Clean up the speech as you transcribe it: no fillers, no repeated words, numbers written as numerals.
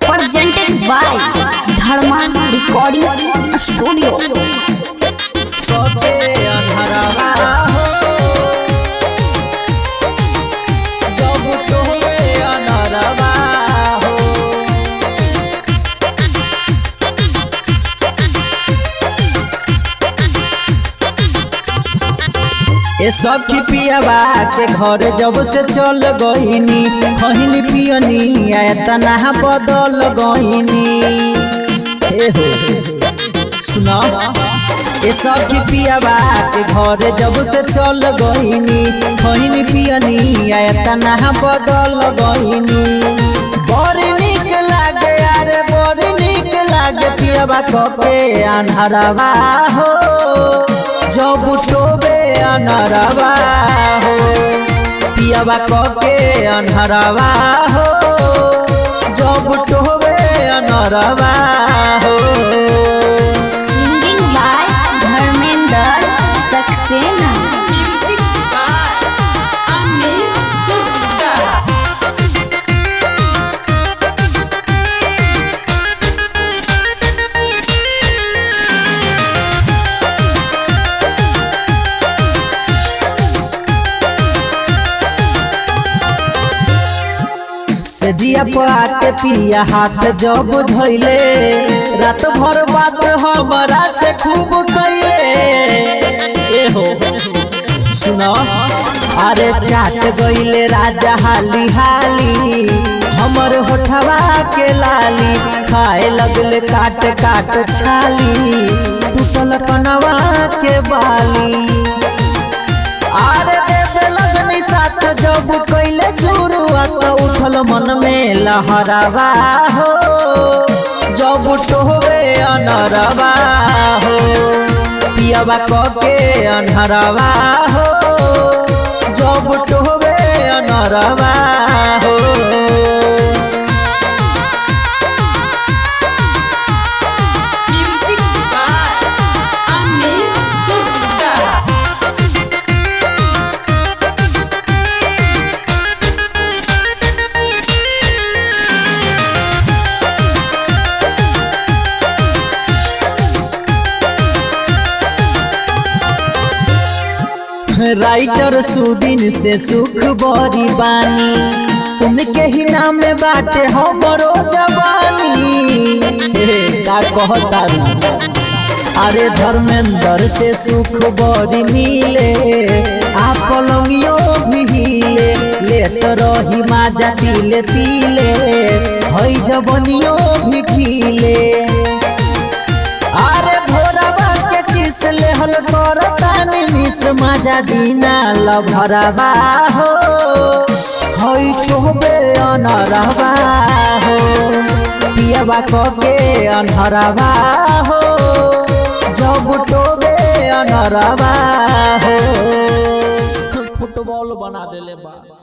presented by Dharman Recording Studio। ये सब पियाबा के घर जब से चल गईनी कहनी पियनी तना बदल गईनी। सुना ये सब पियाबा के घर जब से चल गईनी कहनी पियनी तना बदल गईनी। बड़ी निक लागे अरे बड़ी निक लागे पियाबा कके अन्हरवा हो जब टोबे अन्हरवा हो पियाबा कके अन्हरवा हो जब टोबे अन्हरवा हो। Singing by Dharmender Saxena। सजिया पाके पिया हाथ जब धोइले रात भर बात हमरा से खूब कैले। हो सुनो अरे चाट गईले राजा हाली हाली हमर होठवा के लाली खाए लगले काट काट छाली टूटल कनवा के बाली। अरे देवे लगनी साथ जब कैले शुरुआत उठल मन में लहरवा हो जब टोबे अन्हरवा हो पियाबा कके अन्हरवा हो जब टोबे अन्हरवा हो। राइटर सुदिन से सुख बड़ी बानी उनके ही नाम में बाटे हमरो जवानी। का कहता अरे धर्मेंद्र से सुख बड़ी मिले आप लंगियो भी हिले लेत रही माजा तिले तिले हई जबनियो भी खिले। अरे भोरवा के किस लेहल करतानी मिस मजा दीना लभरवा हो हई टोबे अन्हरवा हो पियाबा कके अन्हरवा हो जब टोबे अन्हरवा हो। फुटबॉल बना देले बा।